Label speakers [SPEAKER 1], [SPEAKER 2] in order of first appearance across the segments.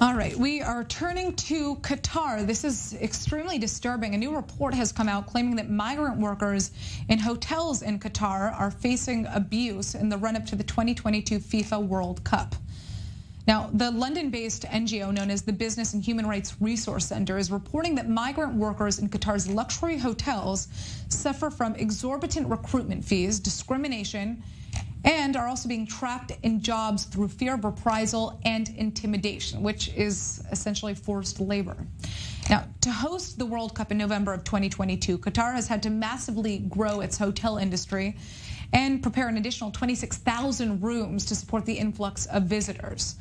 [SPEAKER 1] All right, we are turning to Qatar. This is extremely disturbing. A new report has come out claiming that migrant workers in hotels in Qatar are facing abuse in the run-up to the 2022 FIFA World Cup. Now, the London-based NGO known as the Business and Human Rights Resource Center is reporting that migrant workers in Qatar's luxury hotels suffer from exorbitant recruitment fees, discrimination, and are also being trapped in jobs through fear of reprisal and intimidation, which is essentially forced labor. Now, to host the World Cup in November of 2022, Qatar has had to massively grow its hotel industry and prepare an additional 26,000 rooms to support the influx of visitors.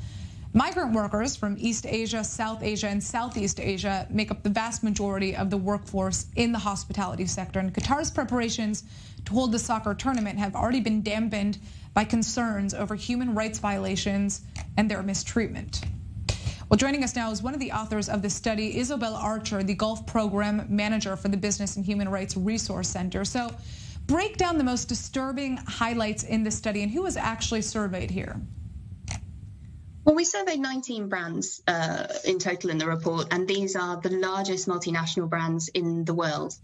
[SPEAKER 1] Migrant workers from East Asia, South Asia, and Southeast Asia make up the vast majority of the workforce in the hospitality sector. And Qatar's preparations to hold the soccer tournament have already been dampened by concerns over human rights violations and their mistreatment. Well, joining us now is one of the authors of the study, Isabel Archer, the Gulf Program Manager for the Business and Human Rights Resource Center. So break down the most disturbing highlights in the study and who was actually surveyed here.
[SPEAKER 2] Well, we surveyed 19 brands in total in the report, and these are the largest multinational brands in the world.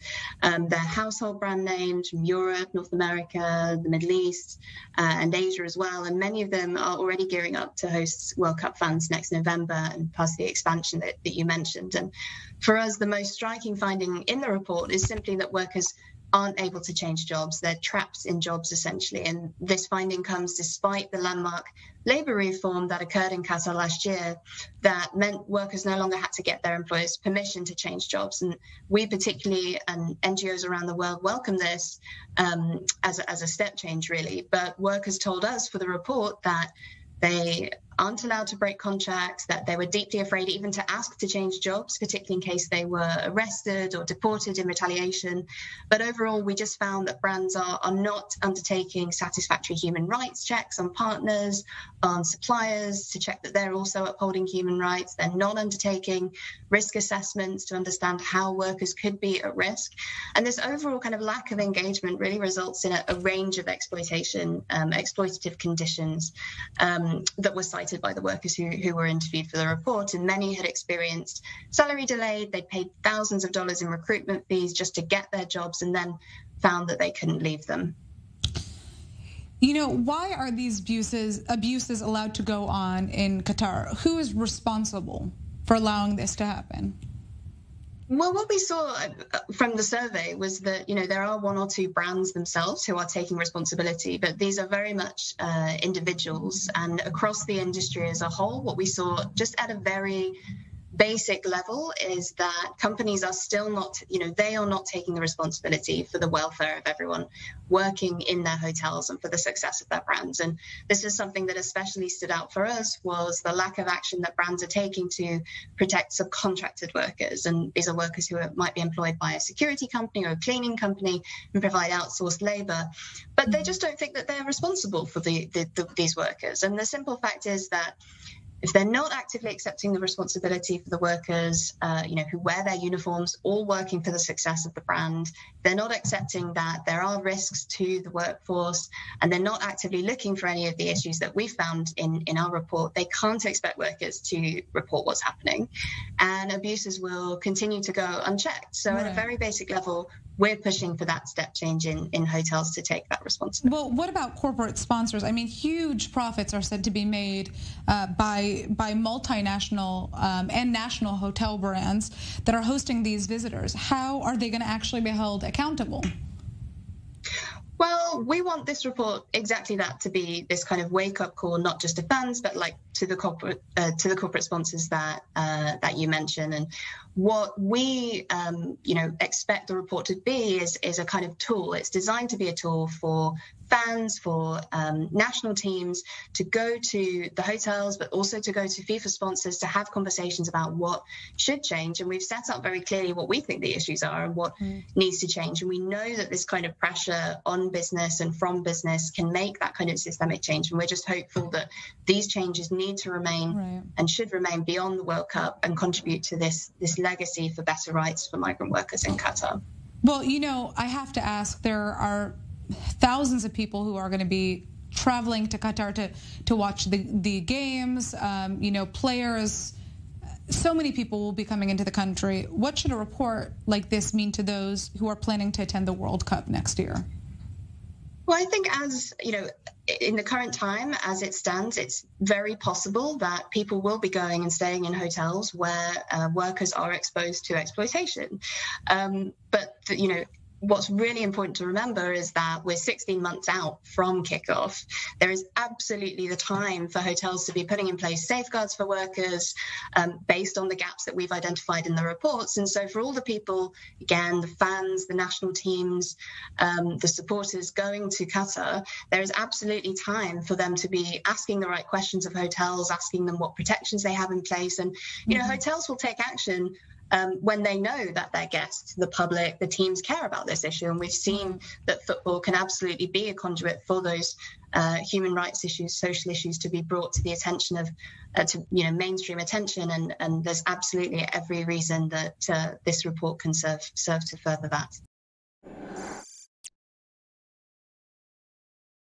[SPEAKER 2] They're household brand names from Europe, North America, the Middle East, and Asia as well. And many of them are already gearing up to host World Cup fans next November and plus the expansion that you mentioned. And for us, the most striking finding in the report is simply that workers aren't able to change jobs. They're trapped in jobs, essentially. And this finding comes despite the landmark labour reform that occurred in Qatar last year that meant workers no longer had to get their employers' permission to change jobs. And we particularly, and NGOs around the world, welcome this as a step change, really. But workers told us for the report that they aren't allowed to break contracts, that they were deeply afraid even to ask to change jobs, particularly in case they were arrested or deported in retaliation. But overall, we just found that brands are not undertaking satisfactory human rights checks on partners, on suppliers to check that they're also upholding human rights. They're not undertaking risk assessments to understand how workers could be at risk. And this overall kind of lack of engagement really results in a range of exploitative conditions that were cited by the workers who were interviewed for the report, and many had experienced salary delayed. They paid thousands of dollars in recruitment fees just to get their jobs and then found that they couldn't leave them.
[SPEAKER 1] You know, why are these abuses allowed to go on in Qatar? Who is responsible for allowing this to happen?
[SPEAKER 2] Well, what we saw from the survey was that, there are one or two brands themselves who are taking responsibility, but these are very much individuals. And across the industry as a whole, what we saw just at a very basic level is that companies are still not, they are not taking the responsibility for the welfare of everyone working in their hotels and for the success of their brands. And this is something that especially stood out for us was the lack of action that brands are taking to protect subcontracted workers. And these are workers who might be employed by a security company or a cleaning company and provide outsourced labor. But they just don't think that they're responsible for these workers. And the simple fact is that if they're not actively accepting the responsibility for the workers, who wear their uniforms, all working for the success of the brand, they're not accepting that there are risks to the workforce, and they're not actively looking for any of the issues that we found in our report, they can't expect workers to report what's happening, and abuses will continue to go unchecked. So At a very basic level, we're pushing for that step change in hotels to take that responsibility.
[SPEAKER 1] Well, what about corporate sponsors? I mean, huge profits are said to be made by multinational and national hotel brands that are hosting these visitors. How are they going to actually be held accountable?
[SPEAKER 2] Well, we want this report exactly that to be this kind of wake-up call, not just to fans, but like to the corporate sponsors that you mentioned. And what we expect the report to be is a kind of tool. It's designed to be a tool for fans, for national teams to go to the hotels, but also to go to FIFA sponsors to have conversations about what should change. And we've set up very clearly what we think the issues are and what needs to change. And we know that this kind of pressure on business and from business can make that kind of systemic change. And we're just hopeful that these changes need to remain and should remain beyond the World Cup and contribute to this legacy for better rights for migrant workers in Qatar.
[SPEAKER 1] Well, I have to ask, there are thousands of people who are going to be traveling to Qatar to watch the games, players So many people will be coming into the country. What should a report like this mean to those who are planning to attend the World Cup next year?
[SPEAKER 2] Well, I think as, in the current time, as it stands, it's very possible that people will be going and staying in hotels where workers are exposed to exploitation. But what's really important to remember is that we're 16 months out from kickoff. There is absolutely the time for hotels to be putting in place safeguards for workers based on the gaps that we've identified in the reports. And so for all the people, again, the fans, the national teams, the supporters going to Qatar, there is absolutely time for them to be asking the right questions of hotels, asking them what protections they have in place. And, hotels will take action when they know that their guests, the public, the teams care about this issue. And we've seen that football can absolutely be a conduit for those human rights issues, social issues to be brought to the attention of, mainstream attention. And there's absolutely every reason that this report can serve to further that.